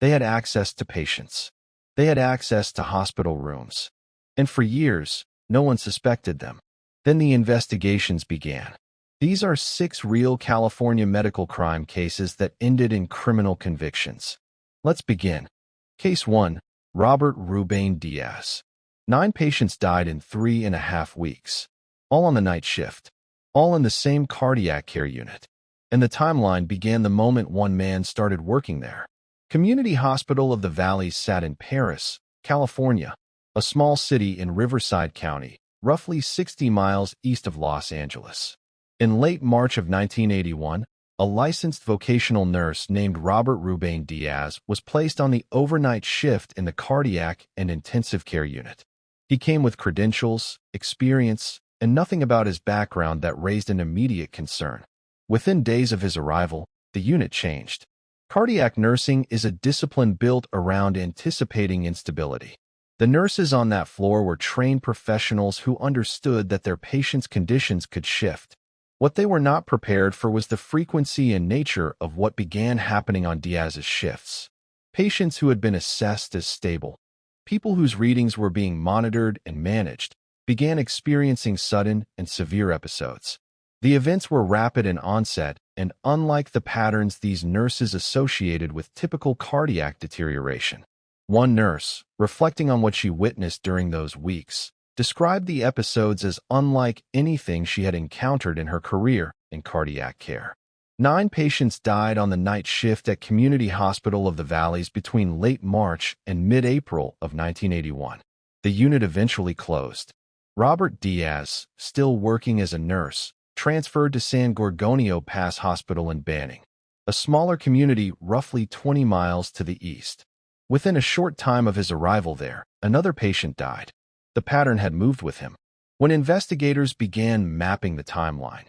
They had access to patients. They had access to hospital rooms. And for years, no one suspected them. Then the investigations began. These are 6 real California medical crime cases that ended in criminal convictions. Let's begin. Case 1. Robert Ruben Diaz. 9 patients died in 3.5 weeks. All on the night shift. All in the same cardiac care unit. And the timeline began the moment one man started working there. Community Hospital of the Valleys sat in Perris, California, a small city in Riverside County, roughly 60 miles east of Los Angeles. In late March of 1981, a licensed vocational nurse named Robert Ruben Diaz was placed on the overnight shift in the cardiac and intensive care unit. He came with credentials, experience, and nothing about his background that raised an immediate concern. Within days of his arrival, the unit changed. Cardiac nursing is a discipline built around anticipating instability. The nurses on that floor were trained professionals who understood that their patients' conditions could shift. What they were not prepared for was the frequency and nature of what began happening on Diaz's shifts. Patients who had been assessed as stable, people whose readings were being monitored and managed, began experiencing sudden and severe episodes. The events were rapid in onset, and unlike the patterns these nurses associated with typical cardiac deterioration. One nurse, reflecting on what she witnessed during those weeks, described the episodes as unlike anything she had encountered in her career in cardiac care. 9 patients died on the night shift at Community Hospital of the Valleys between late March and mid-April of 1981. The unit eventually closed. Robert Diaz, still working as a nurse, transferred to San Gorgonio Pass Hospital in Banning, a smaller community roughly 20 miles to the east. Within a short time of his arrival there, another patient died. The pattern had moved with him. When investigators began mapping the timeline,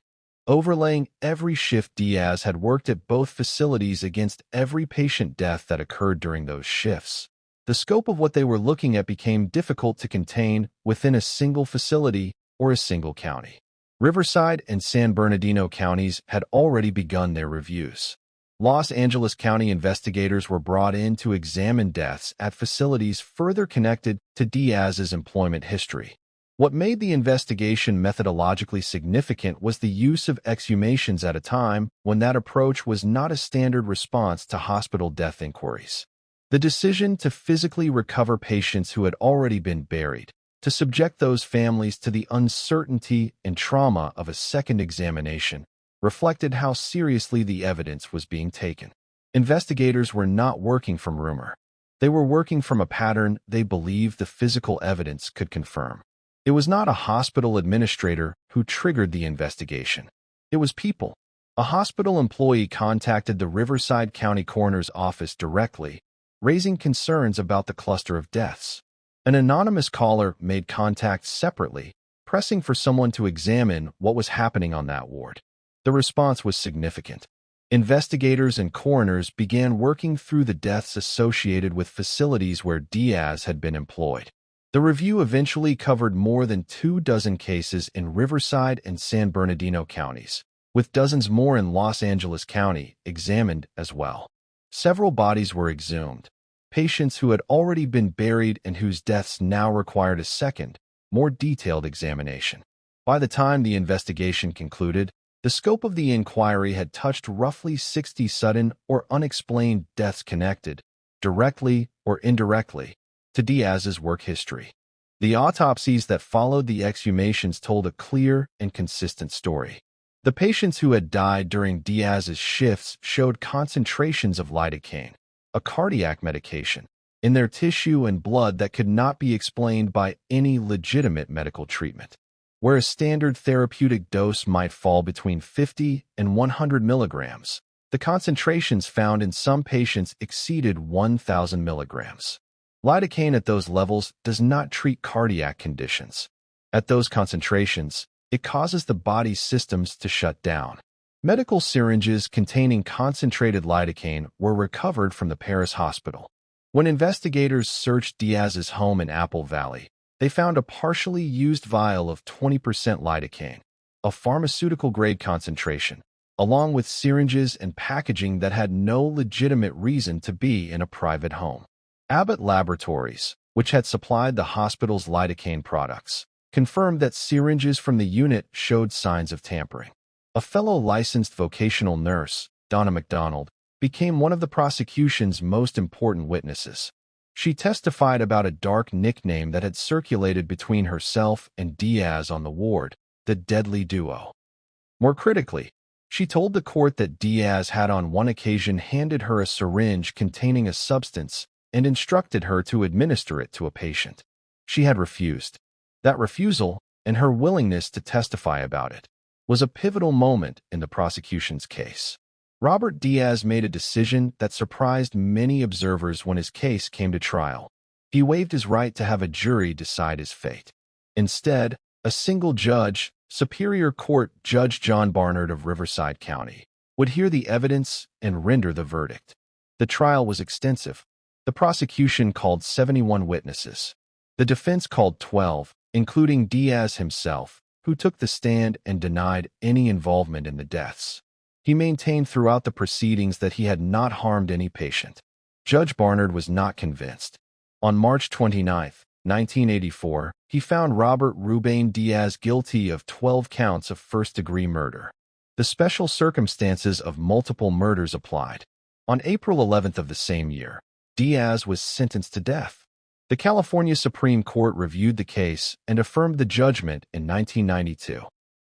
overlaying every shift, Diaz had worked at both facilities against every patient death that occurred during those shifts. The scope of what they were looking at became difficult to contain within a single facility or a single county. Riverside and San Bernardino counties had already begun their reviews. Los Angeles County investigators were brought in to examine deaths at facilities further connected to Diaz's employment history. What made the investigation methodologically significant was the use of exhumations at a time when that approach was not a standard response to hospital death inquiries. The decision to physically recover patients who had already been buried, to subject those families to the uncertainty and trauma of a second examination, reflected how seriously the evidence was being taken. Investigators were not working from rumor. They were working from a pattern they believed the physical evidence could confirm. It was not a hospital administrator who triggered the investigation. It was people. A hospital employee contacted the Riverside County Coroner's Office directly, raising concerns about the cluster of deaths. An anonymous caller made contact separately, pressing for someone to examine what was happening on that ward. The response was significant. Investigators and coroners began working through the deaths associated with facilities where Diaz had been employed. The review eventually covered more than 24 cases in Riverside and San Bernardino counties, with dozens more in Los Angeles County examined as well. Several bodies were exhumed, patients who had already been buried and whose deaths now required a second, more detailed examination. By the time the investigation concluded, the scope of the inquiry had touched roughly 60 sudden or unexplained deaths connected, directly or indirectly, to Diaz's work history. The autopsies that followed the exhumations told a clear and consistent story. The patients who had died during Diaz's shifts showed concentrations of lidocaine, a cardiac medication, in their tissue and blood that could not be explained by any legitimate medical treatment. Where a standard therapeutic dose might fall between 50 and 100 milligrams, the concentrations found in some patients exceeded 1,000 milligrams. Lidocaine at those levels does not treat cardiac conditions. At those concentrations, it causes the body's systems to shut down. Medical syringes containing concentrated lidocaine were recovered from the Perris Hospital. When investigators searched Diaz's home in Apple Valley, they found a partially used vial of 20% lidocaine, a pharmaceutical-grade concentration, along with syringes and packaging that had no legitimate reason to be in a private home. Abbott Laboratories, which had supplied the hospital's lidocaine products, confirmed that syringes from the unit showed signs of tampering. A fellow licensed vocational nurse, Donna McDonald, became one of the prosecution's most important witnesses. She testified about a dark nickname that had circulated between herself and Diaz on the ward, the Deadly Duo. More critically, she told the court that Diaz had on one occasion handed her a syringe containing a substance and instructed her to administer it to a patient. She had refused. That refusal, and her willingness to testify about it, was a pivotal moment in the prosecution's case. Robert Diaz made a decision that surprised many observers when his case came to trial. He waived his right to have a jury decide his fate. Instead, a single judge, Superior Court Judge John Barnard of Riverside County, would hear the evidence and render the verdict. The trial was extensive. The prosecution called 71 witnesses. The defense called 12, including Diaz himself, who took the stand and denied any involvement in the deaths. He maintained throughout the proceedings that he had not harmed any patient. Judge Barnard was not convinced. On March 29, 1984, he found Robert Ruben Diaz guilty of 12 counts of first-degree murder. The special circumstances of multiple murders applied. On April 11th of the same year, Diaz was sentenced to death. The California Supreme Court reviewed the case and affirmed the judgment in 1992.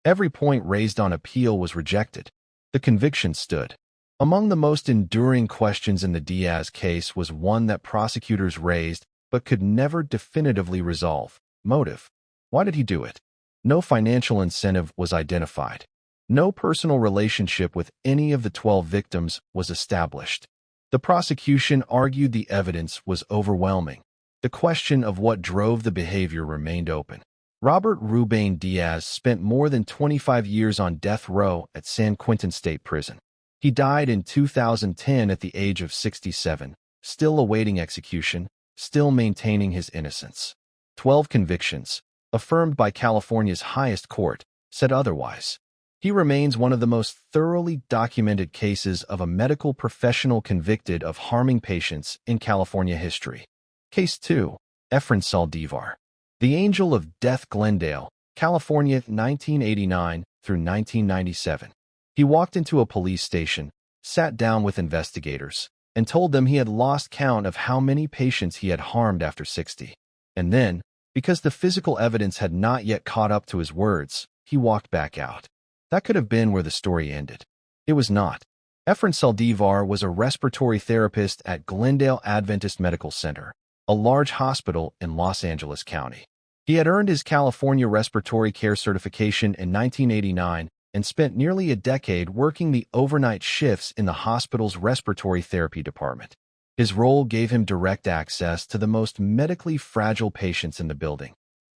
Every point raised on appeal was rejected. The conviction stood. Among the most enduring questions in the Diaz case was one that prosecutors raised but could never definitively resolve: motive. Why did he do it? No financial incentive was identified. No personal relationship with any of the 12 victims was established. The prosecution argued the evidence was overwhelming. The question of what drove the behavior remained open. Robert Ruben Diaz spent more than 25 years on death row at San Quentin State Prison. He died in 2010 at the age of 67, still awaiting execution, still maintaining his innocence. 12 convictions, affirmed by California's highest court, said otherwise. He remains one of the most thoroughly documented cases of a medical professional convicted of harming patients in California history. Case 2, Efrain Saldivar. The Angel of Death, Glendale, California, 1989 through 1997. He walked into a police station, sat down with investigators, and told them he had lost count of how many patients he had harmed after 60. And then, because the physical evidence had not yet caught up to his words, he walked back out. That could have been where the story ended. It was not. Efrain Saldivar was a respiratory therapist at Glendale Adventist Medical Center, a large hospital in Los Angeles County. He had earned his California Respiratory Care certification in 1989 and spent nearly a decade working the overnight shifts in the hospital's respiratory therapy department. His role gave him direct access to the most medically fragile patients in the building.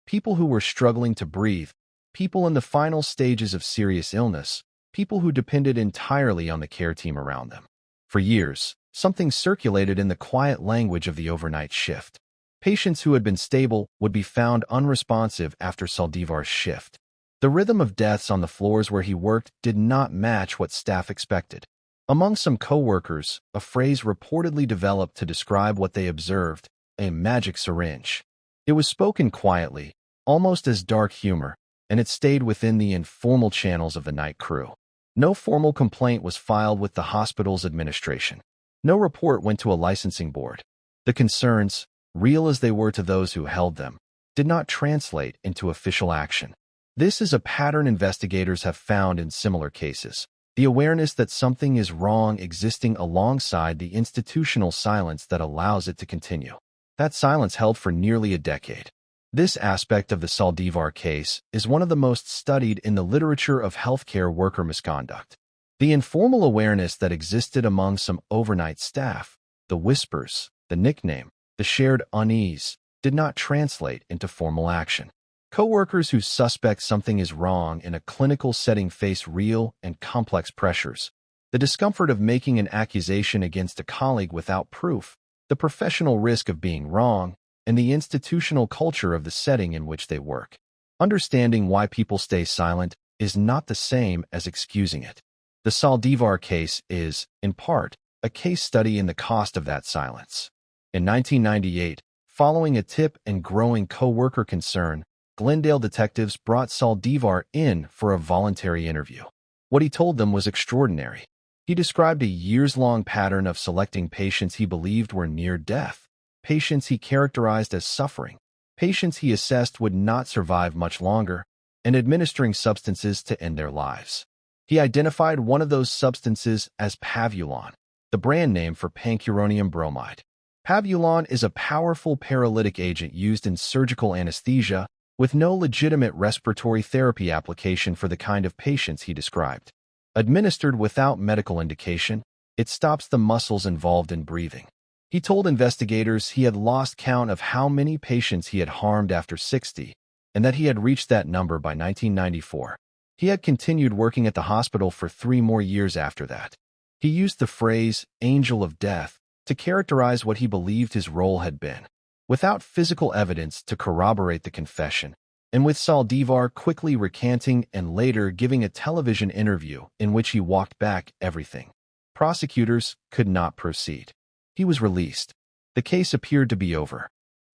People who were struggling to breathe, people in the final stages of serious illness, people who depended entirely on the care team around them. For years, something circulated in the quiet language of the overnight shift. Patients who had been stable would be found unresponsive after Saldivar's shift. The rhythm of deaths on the floors where he worked did not match what staff expected. Among some co-workers, a phrase reportedly developed to describe what they observed: a magic syringe. It was spoken quietly, almost as dark humor, and it stayed within the informal channels of the night crew. No formal complaint was filed with the hospital's administration. No report went to a licensing board. The concerns, real as they were to those who held them, did not translate into official action. This is a pattern investigators have found in similar cases: the awareness that something is wrong existing alongside the institutional silence that allows it to continue. That silence held for nearly a decade. This aspect of the Saldivar case is one of the most studied in the literature of healthcare worker misconduct. The informal awareness that existed among some overnight staff, the whispers, the nickname, the shared unease, did not translate into formal action. Coworkers who suspect something is wrong in a clinical setting face real and complex pressures: the discomfort of making an accusation against a colleague without proof, the professional risk of being wrong, and the institutional culture of the setting in which they work. Understanding why people stay silent is not the same as excusing it. The Saldivar case is, in part, a case study in the cost of that silence. In 1998, following a tip and growing co-worker concern, Glendale detectives brought Saldivar in for a voluntary interview. What he told them was extraordinary. He described a years-long pattern of selecting patients he believed were near death, patients he characterized as suffering, patients he assessed would not survive much longer, and administering substances to end their lives. He identified one of those substances as Pavulon, the brand name for pancuronium bromide. Pavulon is a powerful paralytic agent used in surgical anesthesia with no legitimate respiratory therapy application for the kind of patients he described. Administered without medical indication, it stops the muscles involved in breathing. He told investigators he had lost count of how many patients he had harmed after 60, and that he had reached that number by 1994. He had continued working at the hospital for 3 more years after that. He used the phrase, angel of death, to characterize what he believed his role had been. Without physical evidence to corroborate the confession, and with Saldivar quickly recanting and later giving a television interview in which he walked back everything, prosecutors could not proceed. He was released. The case appeared to be over.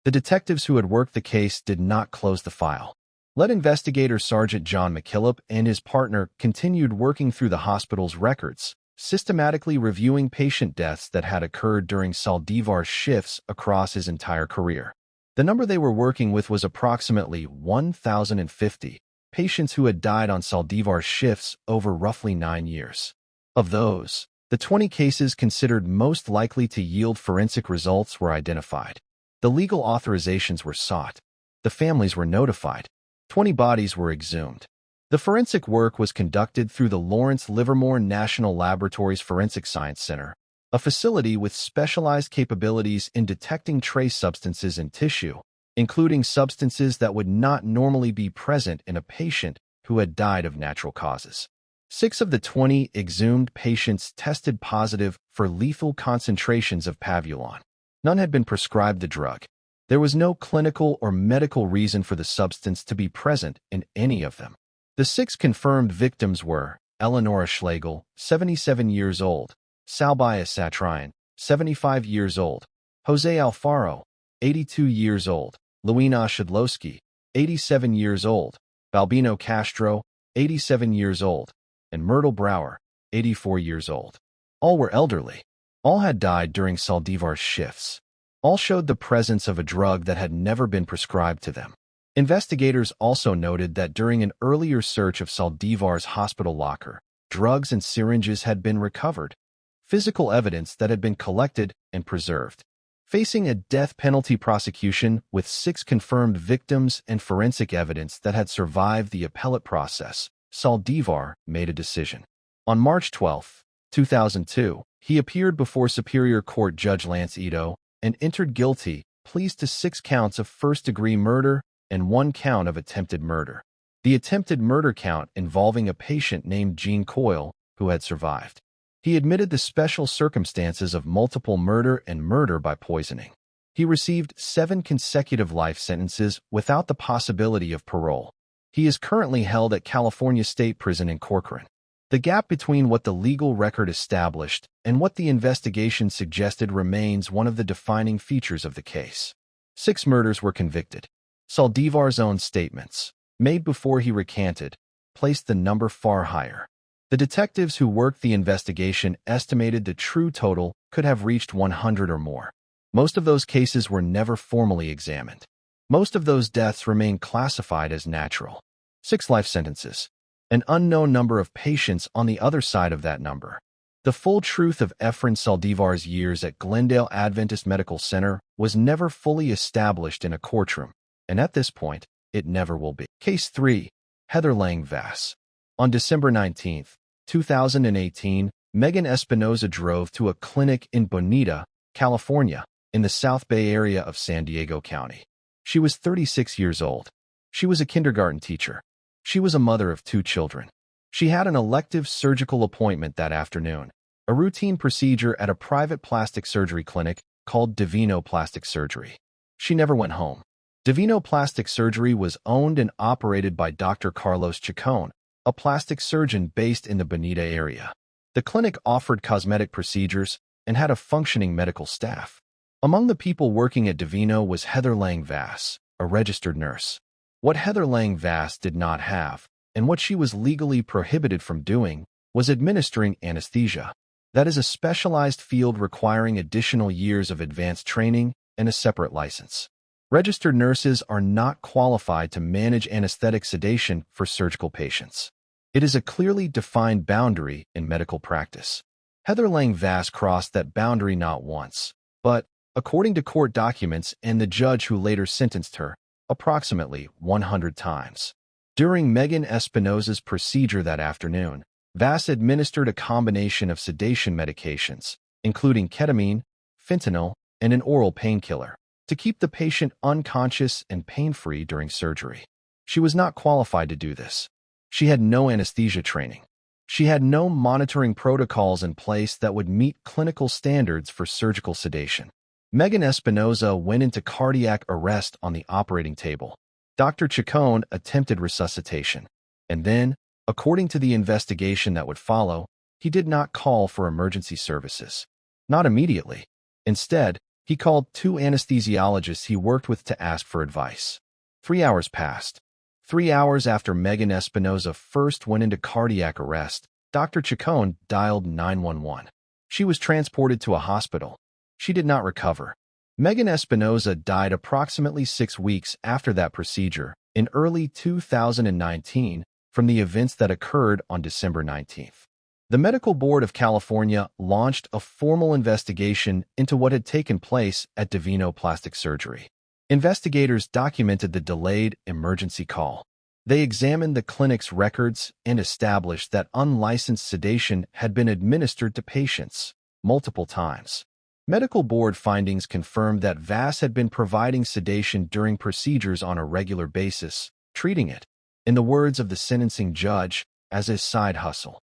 The detectives who had worked the case did not close the file. Lead investigator Sergeant John McKillop and his partner continued working through the hospital's records, systematically reviewing patient deaths that had occurred during Saldivar's shifts across his entire career. The number they were working with was approximately 1,050 patients who had died on Saldivar's shifts over roughly 9 years. Of those, the 20 cases considered most likely to yield forensic results were identified. The legal authorizations were sought. The families were notified. 20 bodies were exhumed. The forensic work was conducted through the Lawrence Livermore National Laboratory's Forensic Science Center, a facility with specialized capabilities in detecting trace substances in tissue, including substances that would not normally be present in a patient who had died of natural causes. 6 of the 20 exhumed patients tested positive for lethal concentrations of Pavulon. None had been prescribed the drug. There was no clinical or medical reason for the substance to be present in any of them. The 6 confirmed victims were Eleonora Schlegel, 77 years old, Salbia Satrian, 75 years old, Jose Alfaro, 82 years old, Luina Shidlowski, 87 years old, Balbino Castro, 87 years old, and Myrtle Brower, 84 years old. All were elderly. All had died during Saldivar's shifts. All showed the presence of a drug that had never been prescribed to them. Investigators also noted that during an earlier search of Saldivar's hospital locker, drugs and syringes had been recovered, physical evidence that had been collected and preserved. Facing a death penalty prosecution with 6 confirmed victims and forensic evidence that had survived the appellate process, Saldivar made a decision. On March 12, 2002, he appeared before Superior Court Judge Lance Ito and entered guilty pleas to 6 counts of first-degree murder and 1 count of attempted murder. The attempted murder count involving a patient named Jean Coyle, who had survived. He admitted the special circumstances of multiple murder and murder by poisoning. He received 7 consecutive life sentences without the possibility of parole. He is currently held at California State Prison in Corcoran. The gap between what the legal record established and what the investigation suggested remains one of the defining features of the case. 6 murders were convicted. Saldivar's own statements, made before he recanted, placed the number far higher. The detectives who worked the investigation estimated the true total could have reached 100 or more. Most of those cases were never formally examined. Most of those deaths remain classified as natural. 6 life sentences. An unknown number of patients on the other side of that number. The full truth of Efrain Saldivar's years at Glendale Adventist Medical Center was never fully established in a courtroom, and at this point, it never will be. Case 3. Heather Lang Vass. On December 19, 2018, Megan Espinoza drove to a clinic in Bonita, California, in the South Bay area of San Diego County. She was 36 years old. She was a kindergarten teacher. She was a mother of 2 children. She had an elective surgical appointment that afternoon, a routine procedure at a private plastic surgery clinic called Divino Plastic Surgery. She never went home. Divino Plastic Surgery was owned and operated by Dr. Carlos Chacon, a plastic surgeon based in the Bonita area. The clinic offered cosmetic procedures and had a functioning medical staff. Among the people working at Divino was Heather Lang Vass, a registered nurse. What Heather Lang Vass did not have, and what she was legally prohibited from doing, was administering anesthesia. That is a specialized field requiring additional years of advanced training and a separate license. Registered nurses are not qualified to manage anesthetic sedation for surgical patients. It is a clearly defined boundary in medical practice. Heather Lang Vass crossed that boundary not once, but, according to court documents and the judge who later sentenced her, approximately 100 times. During Megan Espinoza's procedure that afternoon, Vass administered a combination of sedation medications, including ketamine, fentanyl, and an oral painkiller, to keep the patient unconscious and pain-free during surgery. She was not qualified to do this. She had no anesthesia training. She had no monitoring protocols in place that would meet clinical standards for surgical sedation. Megan Espinoza went into cardiac arrest on the operating table. Dr. Chacon attempted resuscitation, and then, according to the investigation that would follow, he did not call for emergency services. Not immediately. Instead, he called 2 anesthesiologists he worked with to ask for advice. 3 hours passed. 3 hours after Megan Espinoza first went into cardiac arrest, Dr. Chacon dialed 911. She was transported to a hospital. She did not recover. Megan Espinoza died approximately 6 weeks after that procedure, in early 2019, from the events that occurred on December 19th. The Medical Board of California launched a formal investigation into what had taken place at Divino Plastic Surgery. Investigators documented the delayed emergency call. They examined the clinic's records and established that unlicensed sedation had been administered to patients multiple times. Medical board findings confirmed that Vass had been providing sedation during procedures on a regular basis, treating it, in the words of the sentencing judge, as a side hustle.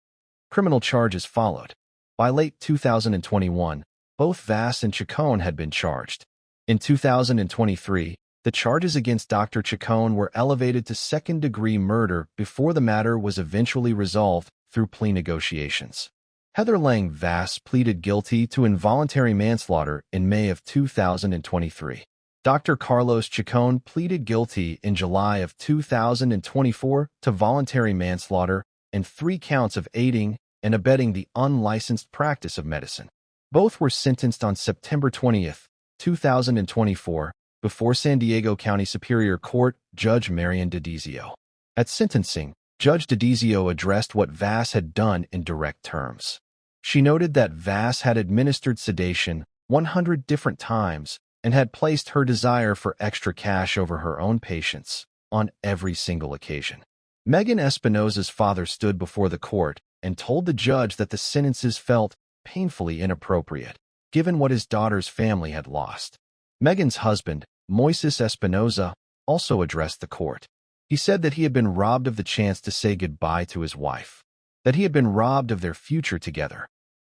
Criminal charges followed. By late 2021, both Vass and Chacon had been charged. In 2023, the charges against Dr. Chacon were elevated to second-degree murder before the matter was eventually resolved through plea negotiations. Heather Lang Vass pleaded guilty to involuntary manslaughter in May of 2023. Dr. Carlos Chacon pleaded guilty in July of 2024 to voluntary manslaughter and 3 counts of aiding and abetting the unlicensed practice of medicine. Both were sentenced on September 20, 2024, before San Diego County Superior Court Judge Marian Dedizio. At sentencing, Judge Dedizio addressed what Vass had done in direct terms. She noted that Vass had administered sedation 100 different times and had placed her desire for extra cash over her own patients on every single occasion. Megan Espinoza's father stood before the court and told the judge that the sentences felt painfully inappropriate, given what his daughter's family had lost. Megan's husband, Moises Espinoza, also addressed the court. He said that he had been robbed of the chance to say goodbye to his wife, that he had been robbed of their future together.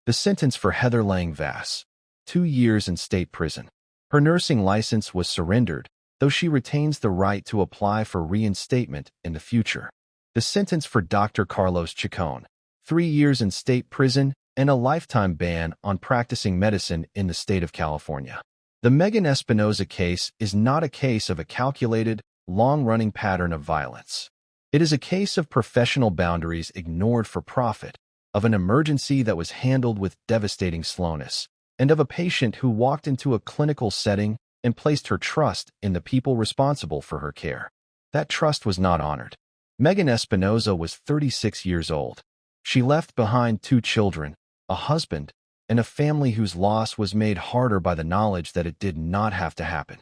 The sentence for Heather Lang Vass: 2 years in state prison. Her nursing license was surrendered, though she retains the right to apply for reinstatement in the future. The sentence for Dr. Carlos Chacon: 3 years in state prison and a lifetime ban on practicing medicine in the state of California. The Megan Espinoza case is not a case of a calculated, long-running pattern of violence. It is a case of professional boundaries ignored for profit, of an emergency that was handled with devastating slowness, and of a patient who walked into a clinical setting and placed her trust in the people responsible for her care. That trust was not honored. Megan Espinoza was 36 years old. She left behind 2 children, a husband, and a family whose loss was made harder by the knowledge that it did not have to happen.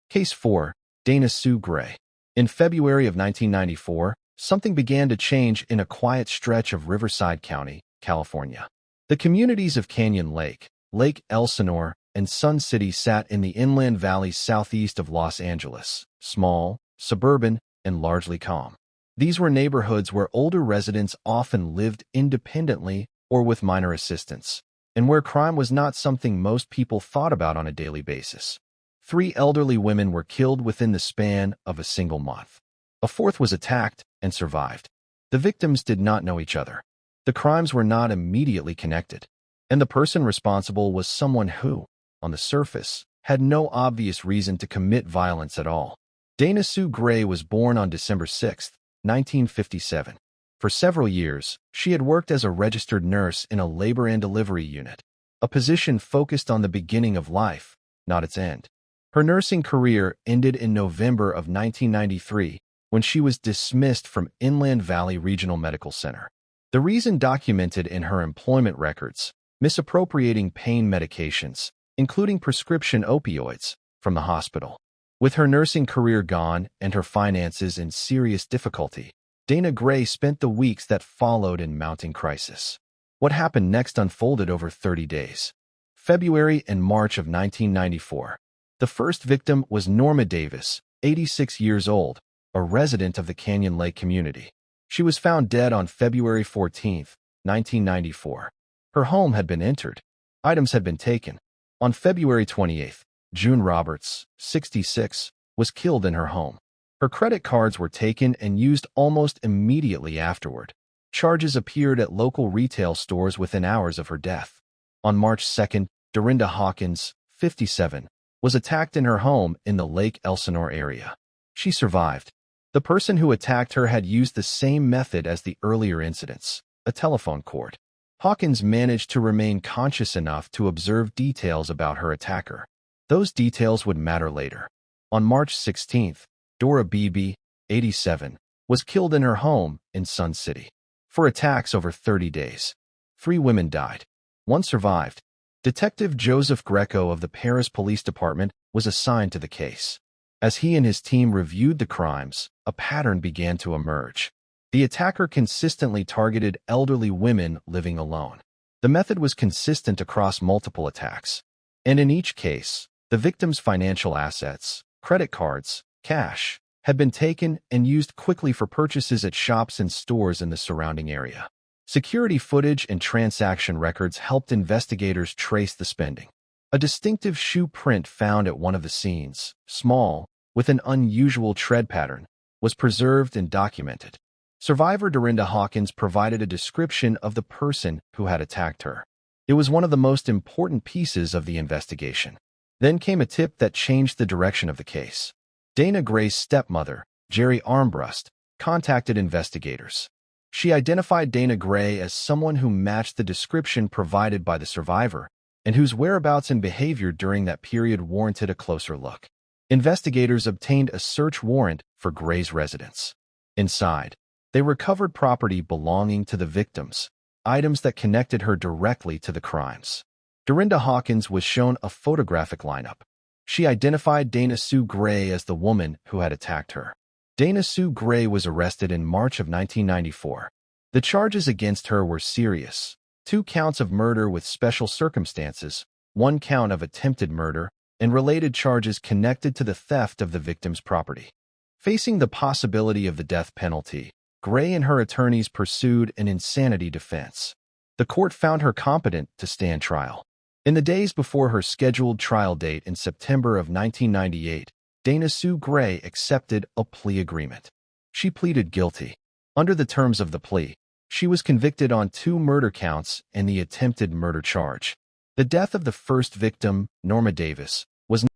Case 4. Dana Sue Gray. In February of 1994, something began to change in a quiet stretch of Riverside County, California. The communities of Canyon Lake, Lake Elsinore, and Sun City sat in the inland valleys southeast of Los Angeles, small, suburban, and largely calm. These were neighborhoods where older residents often lived independently or with minor assistance, and where crime was not something most people thought about on a daily basis. 3 elderly women were killed within the span of a single month. A 4th was attacked and survived. The victims did not know each other. The crimes were not immediately connected, and the person responsible was someone who, on the surface, had no obvious reason to commit violence at all. Dana Sue Gray was born on December 6, 1957. For several years, she had worked as a registered nurse in a labor and delivery unit, a position focused on the beginning of life, not its end. Her nursing career ended in November of 1993 when she was dismissed from Inland Valley Regional Medical Center. The reason documented in her employment records: misappropriating pain medications, including prescription opioids, from the hospital. With her nursing career gone and her finances in serious difficulty, Dana Gray spent the weeks that followed in mounting crisis. What happened next unfolded over 30 days. February and March of 1994. The first victim was Norma Davis, 86 years old, a resident of the Canyon Lake community. She was found dead on February 14, 1994. Her home had been entered. Items had been taken. On February 28, June Roberts, 66, was killed in her home. Her credit cards were taken and used almost immediately afterward. Charges appeared at local retail stores within hours of her death. On March 2, Dorinda Hawkins, 57, was attacked in her home in the Lake Elsinore area. She survived. The person who attacked her had used the same method as the earlier incidents, a telephone cord. Hawkins managed to remain conscious enough to observe details about her attacker. Those details would matter later. On March 16, Dora Beebe, 87, was killed in her home in Sun City. For attacks over 30 days, 3 women died. 1 survived. Detective Joseph Greco of the Paris Police Department was assigned to the case. As he and his team reviewed the crimes, a pattern began to emerge. The attacker consistently targeted elderly women living alone. The method was consistent across multiple attacks, and in each case, the victim's financial assets, credit cards, cash, had been taken and used quickly for purchases at shops and stores in the surrounding area. Security footage and transaction records helped investigators trace the spending. A distinctive shoe print found at one of the scenes, small, with an unusual tread pattern, was preserved and documented. Survivor Dorinda Hawkins provided a description of the person who had attacked her. It was one of the most important pieces of the investigation. Then came a tip that changed the direction of the case. Dana Gray's stepmother, Jerry Armbrust, contacted investigators. She identified Dana Gray as someone who matched the description provided by the survivor and whose whereabouts and behavior during that period warranted a closer look. Investigators obtained a search warrant for Gray's residence. Inside, they recovered property belonging to the victims, items that connected her directly to the crimes. Dorinda Hawkins was shown a photographic lineup. She identified Dana Sue Gray as the woman who had attacked her. Dana Sue Gray was arrested in March of 1994. The charges against her were serious: 2 counts of murder with special circumstances, 1 count of attempted murder, and related charges connected to the theft of the victim's property. Facing the possibility of the death penalty, Gray and her attorneys pursued an insanity defense. The court found her competent to stand trial. In the days before her scheduled trial date in September of 1998, Dana Sue Gray accepted a plea agreement. She pleaded guilty. Under the terms of the plea, she was convicted on 2 murder counts and the attempted murder charge. The death of the first victim, Norma Davis,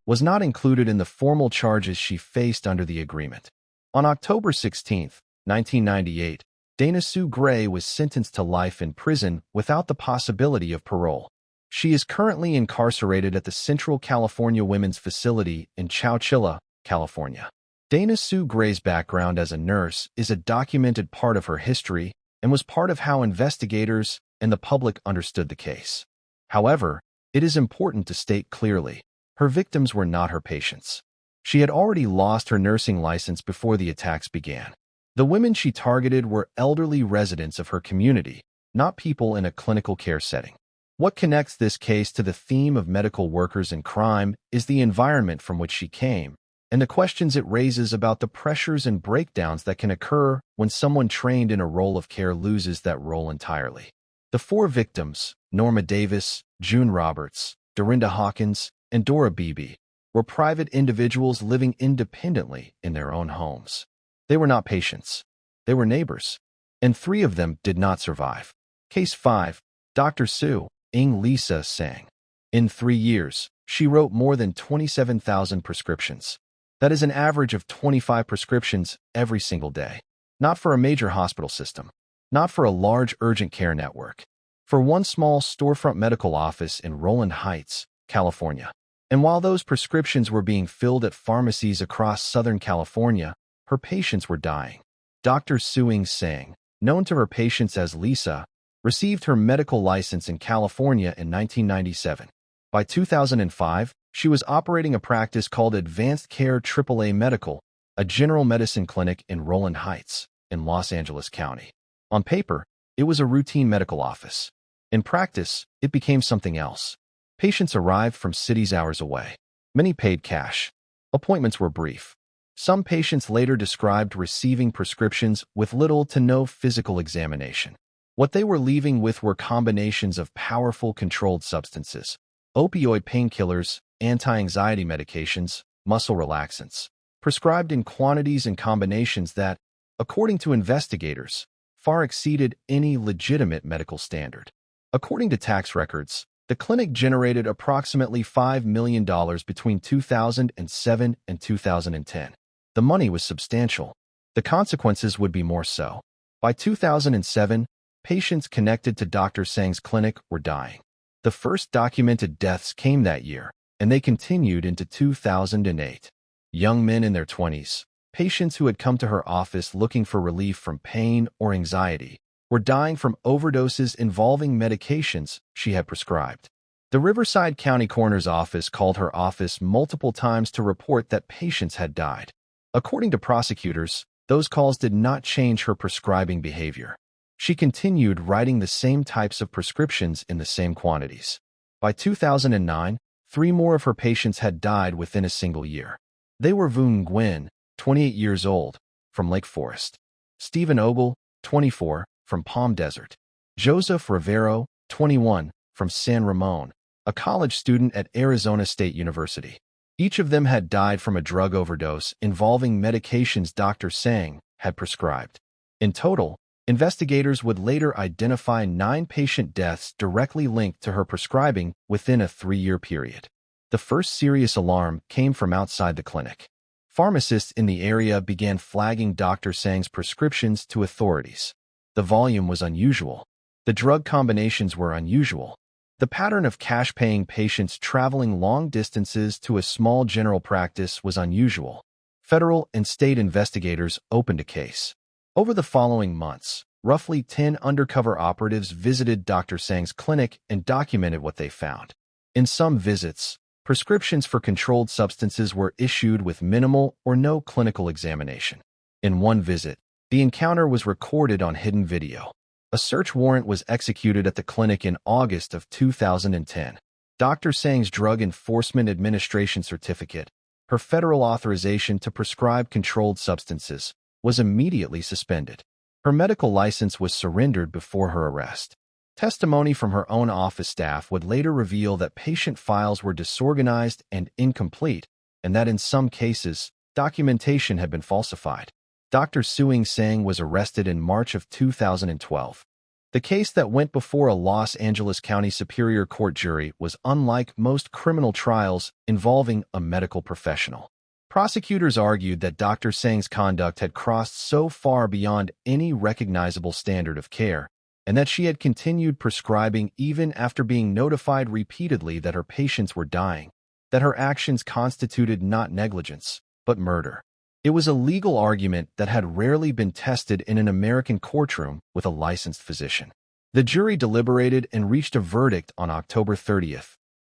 was not included in the formal charges she faced under the agreement. On October 16, 1998, Dana Sue Gray was sentenced to life in prison without the possibility of parole. She is currently incarcerated at the Central California Women's Facility in Chowchilla, California. Dana Sue Gray's background as a nurse is a documented part of her history and was part of how investigators and the public understood the case. However, it is important to state clearly, her victims were not her patients. She had already lost her nursing license before the attacks began. The women she targeted were elderly residents of her community, not people in a clinical care setting. What connects this case to the theme of medical workers and crime is the environment from which she came, and the questions it raises about the pressures and breakdowns that can occur when someone trained in a role of care loses that role entirely. The 4 victims, Norma Davis, June Roberts, Dorinda Hawkins, and Dora Beebe, were private individuals living independently in their own homes. They were not patients. They were neighbors. And 3 of them did not survive. Case 5. Dr. Su Ing Lisa Sang. In 3 years, she wrote more than 27,000 prescriptions. That is an average of 25 prescriptions every single day. Not for a major hospital system. Not for a large urgent care network. For one small storefront medical office in Rowland Heights, California. And while those prescriptions were being filled at pharmacies across Southern California, her patients were dying. Dr. Su Ing Sang, known to her patients as Lisa, received her medical license in California in 1997. By 2005, she was operating a practice called Advanced Care AAA Medical, a general medicine clinic in Rowland Heights, in Los Angeles County. On paper, it was a routine medical office. In practice, it became something else. Patients arrived from cities hours away. Many paid cash. Appointments were brief. Some patients later described receiving prescriptions with little to no physical examination. What they were leaving with were combinations of powerful controlled substances, opioid painkillers, anti-anxiety medications, muscle relaxants, prescribed in quantities and combinations that, according to investigators, far exceeded any legitimate medical standard. According to tax records, the clinic generated approximately $5 million between 2007 and 2010. The money was substantial. The consequences would be more so. By 2007, patients connected to Dr. Sang's clinic were dying. The first documented deaths came that year, and they continued into 2008. Young men in their 20s, patients who had come to her office looking for relief from pain or anxiety, were dying from overdoses involving medications she had prescribed. The Riverside County Coroner's Office called her office multiple times to report that patients had died. According to prosecutors, those calls did not change her prescribing behavior. She continued writing the same types of prescriptions in the same quantities. By 2009, 3 more of her patients had died within a single year. They were Voon Nguyen, 28 years old, from Lake Forest; Stephen Ogle, 24, from Palm Desert; Joseph Rivero, 21, from San Ramon, a college student at Arizona State University. Each of them had died from a drug overdose involving medications Dr. Sang had prescribed. In total, investigators would later identify 9 patient deaths directly linked to her prescribing within a 3-year period. The first serious alarm came from outside the clinic. Pharmacists in the area began flagging Dr. Sang's prescriptions to authorities. The volume was unusual. The drug combinations were unusual. The pattern of cash-paying patients traveling long distances to a small general practice was unusual. Federal and state investigators opened a case. Over the following months, roughly 10 undercover operatives visited Dr. Sang's clinic and documented what they found. In some visits, prescriptions for controlled substances were issued with minimal or no clinical examination. In one visit, the encounter was recorded on hidden video. A search warrant was executed at the clinic in August of 2010. Dr. Sang's Drug Enforcement Administration certificate, her federal authorization to prescribe controlled substances, was immediately suspended. Her medical license was surrendered before her arrest. Testimony from her own office staff would later reveal that patient files were disorganized and incomplete, and that in some cases, documentation had been falsified. Dr. Su Ing Sang was arrested in March of 2012. The case that went before a Los Angeles County Superior Court jury was unlike most criminal trials involving a medical professional. Prosecutors argued that Dr. Sang's conduct had crossed so far beyond any recognizable standard of care, and that she had continued prescribing even after being notified repeatedly that her patients were dying, that her actions constituted not negligence, but murder. It was a legal argument that had rarely been tested in an American courtroom with a licensed physician. The jury deliberated and reached a verdict on October 30,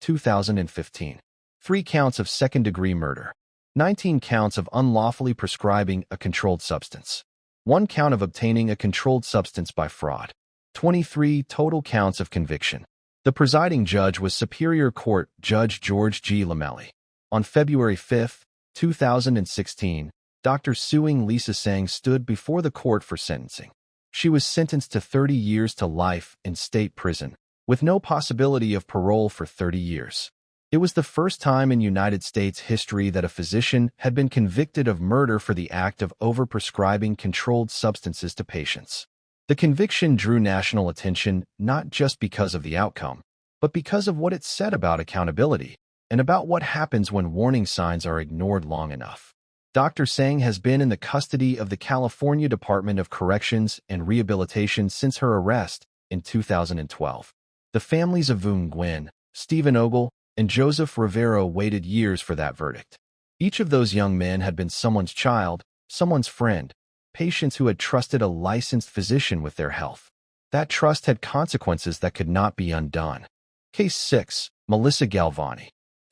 2015. 3 counts of second-degree murder, 19 counts of unlawfully prescribing a controlled substance, 1 count of obtaining a controlled substance by fraud, 23 total counts of conviction. The presiding judge was Superior Court Judge George G. Lamelli. On February 5, 2016, Dr. Su Ing Lisa Sang stood before the court for sentencing. She was sentenced to 30 years to life in state prison, with no possibility of parole for 30 years. It was the first time in United States history that a physician had been convicted of murder for the act of overprescribing controlled substances to patients. The conviction drew national attention not just because of the outcome, but because of what it said about accountability and about what happens when warning signs are ignored long enough. Dr. Tsang has been in the custody of the California Department of Corrections and Rehabilitation since her arrest in 2012. The families of Vu Nguyen, Stephen Ogle, and Joseph Rivero waited years for that verdict. Each of those young men had been someone's child, someone's friend, patients who had trusted a licensed physician with their health. That trust had consequences that could not be undone. Case 6. Melissa Galvani.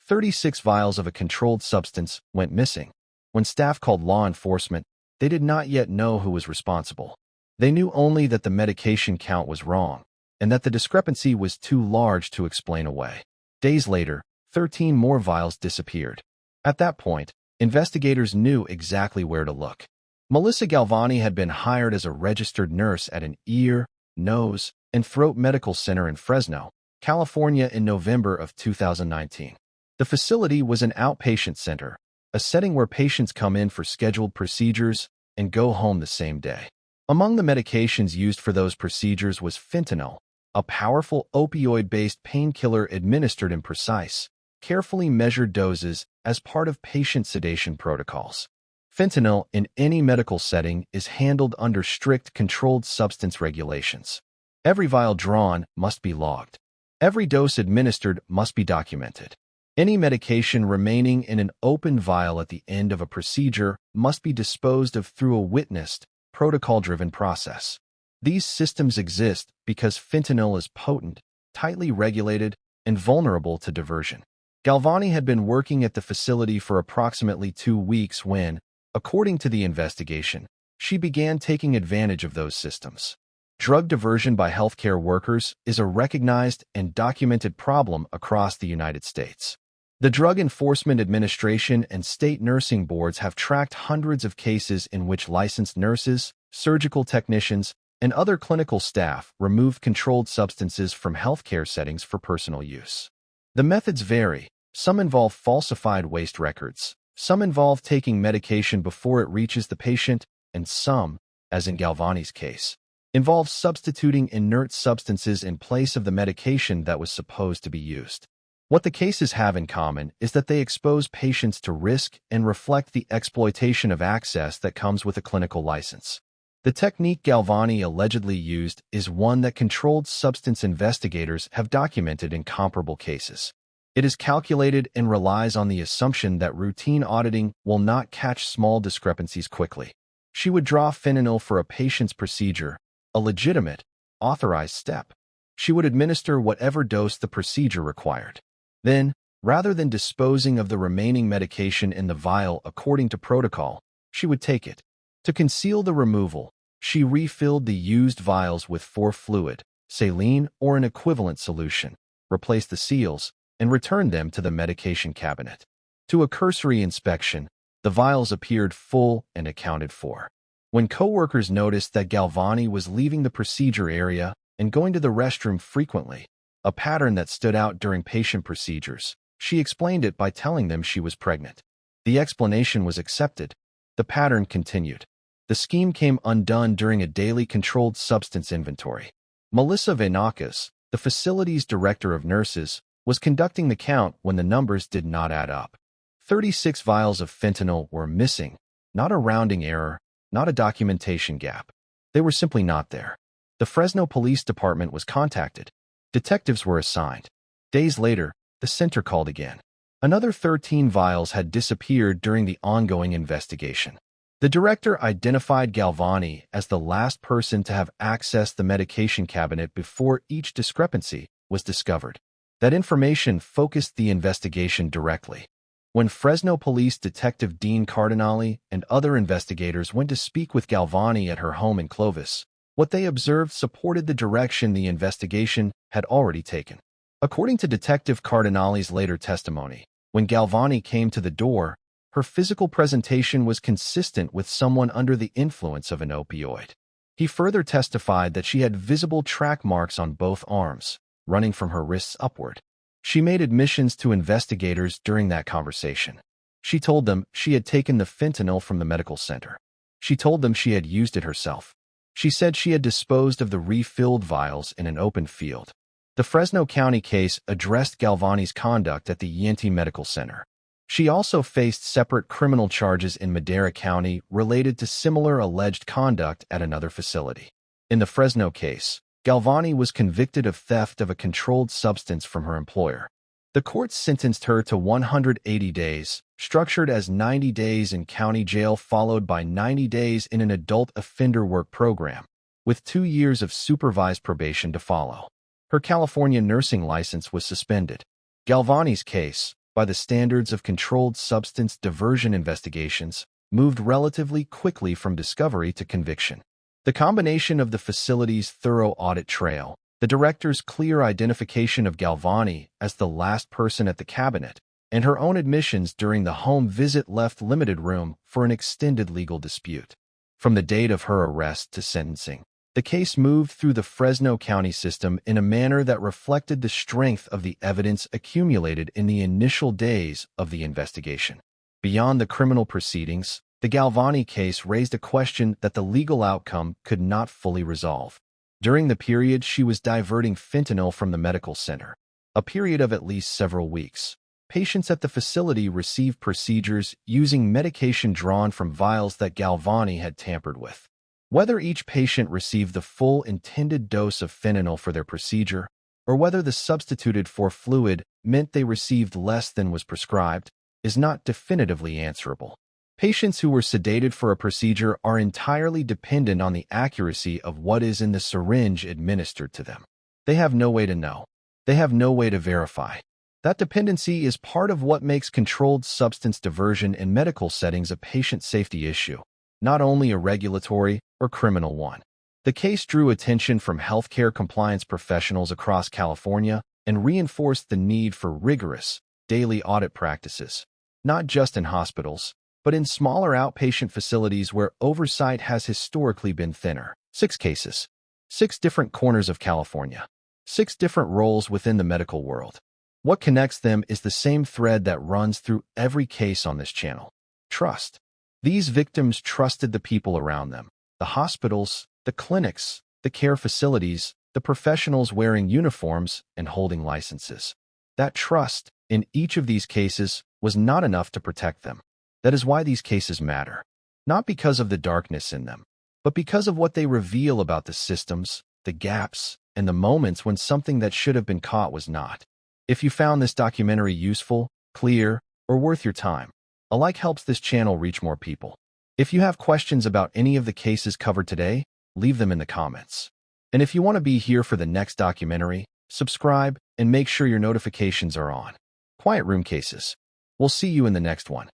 36 vials of a controlled substance went missing. When staff called law enforcement, they did not yet know who was responsible. They knew only that the medication count was wrong, and that the discrepancy was too large to explain away. Days later, 13 more vials disappeared. At that point, investigators knew exactly where to look. Melissa Galvani had been hired as a registered nurse at an ear, nose, and throat medical center in Fresno, California in November of 2019. The facility was an outpatient center, a setting where patients come in for scheduled procedures and go home the same day. Among the medications used for those procedures was fentanyl, a powerful opioid-based painkiller administered in precise, carefully measured doses as part of patient sedation protocols. Fentanyl in any medical setting is handled under strict controlled substance regulations. Every vial drawn must be logged. Every dose administered must be documented. Any medication remaining in an open vial at the end of a procedure must be disposed of through a witnessed, protocol-driven process. These systems exist because fentanyl is potent, tightly regulated, and vulnerable to diversion. Galvani had been working at the facility for approximately 2 weeks when, according to the investigation, she began taking advantage of those systems. Drug diversion by healthcare workers is a recognized and documented problem across the United States. The Drug Enforcement Administration and state nursing boards have tracked hundreds of cases in which licensed nurses, surgical technicians, and other clinical staff removed controlled substances from healthcare settings for personal use. The methods vary. Some involve falsified waste records, some involve taking medication before it reaches the patient, and some, as in Galvani's case, involve substituting inert substances in place of the medication that was supposed to be used. What the cases have in common is that they expose patients to risk and reflect the exploitation of access that comes with a clinical license. The technique Galvani allegedly used is one that controlled substance investigators have documented in comparable cases. It is calculated and relies on the assumption that routine auditing will not catch small discrepancies quickly. She would draw fentanyl for a patient's procedure, a legitimate, authorized step. She would administer whatever dose the procedure required. Then, rather than disposing of the remaining medication in the vial according to protocol, she would take it. To conceal the removal, she refilled the used vials with fluid, saline, or an equivalent solution, replaced the seals, and returned them to the medication cabinet. To a cursory inspection, the vials appeared full and accounted for. When coworkers noticed that Galvani was leaving the procedure area and going to the restroom frequently, a pattern that stood out during patient procedures, she explained it by telling them she was pregnant. The explanation was accepted. The pattern continued. The scheme came undone during a daily controlled substance inventory. Melissa Vainakis, the facility's director of nurses, was conducting the count when the numbers did not add up. 36 vials of fentanyl were missing, not a rounding error, not a documentation gap. They were simply not there. The Fresno Police Department was contacted. Detectives were assigned. Days later, the center called again. Another 13 vials had disappeared during the ongoing investigation. The director identified Galvani as the last person to have accessed the medication cabinet before each discrepancy was discovered. That information focused the investigation directly. When Fresno Police Detective Dean Cardinale and other investigators went to speak with Galvani at her home in Clovis, what they observed supported the direction the investigation had already taken. According to Detective Cardinale's later testimony, when Galvani came to the door, her physical presentation was consistent with someone under the influence of an opioid. He further testified that she had visible track marks on both arms, running from her wrists upward. She made admissions to investigators during that conversation. She told them she had taken the fentanyl from the medical center. She told them she had used it herself. She said she had disposed of the refilled vials in an open field. The Fresno County case addressed Galvani's conduct at the Yenti Medical Center. She also faced separate criminal charges in Madera County related to similar alleged conduct at another facility. In the Fresno case, Galvani was convicted of theft of a controlled substance from her employer. The court sentenced her to 180 days, structured as 90 days in county jail followed by 90 days in an adult offender work program, with 2 years of supervised probation to follow. Her California nursing license was suspended. Galvani's case, by the standards of controlled substance diversion investigations, moved relatively quickly from discovery to conviction. The combination of the facility's thorough audit trail, the director's clear identification of Galvani as the last person at the cabinet, and her own admissions during the home visit left limited room for an extended legal dispute. From the date of her arrest to sentencing, the case moved through the Fresno County system in a manner that reflected the strength of the evidence accumulated in the initial days of the investigation. Beyond the criminal proceedings, the Galvani case raised a question that the legal outcome could not fully resolve. During the period she was diverting fentanyl from the medical center, a period of at least several weeks, patients at the facility received procedures using medication drawn from vials that Galvani had tampered with. Whether each patient received the full intended dose of fentanyl for their procedure, or whether the substituted for fluid meant they received less than was prescribed, is not definitively answerable. Patients who were sedated for a procedure are entirely dependent on the accuracy of what is in the syringe administered to them. They have no way to know. They have no way to verify. That dependency is part of what makes controlled substance diversion in medical settings a patient safety issue, not only a regulatory or criminal one. The case drew attention from healthcare compliance professionals across California and reinforced the need for rigorous, daily audit practices, not just in hospitals, but in smaller outpatient facilities where oversight has historically been thinner. 6 cases. 6 different corners of California. 6 different roles within the medical world. What connects them is the same thread that runs through every case on this channel. Trust. These victims trusted the people around them, the hospitals, the clinics, the care facilities, the professionals wearing uniforms and holding licenses. That trust, in each of these cases, was not enough to protect them. That is why these cases matter. Not because of the darkness in them, but because of what they reveal about the systems, the gaps, and the moments when something that should have been caught was not. If you found this documentary useful, clear, or worth your time, a like helps this channel reach more people. If you have questions about any of the cases covered today, leave them in the comments. And if you want to be here for the next documentary, subscribe and make sure your notifications are on. Quiet Room Cases. We'll see you in the next one.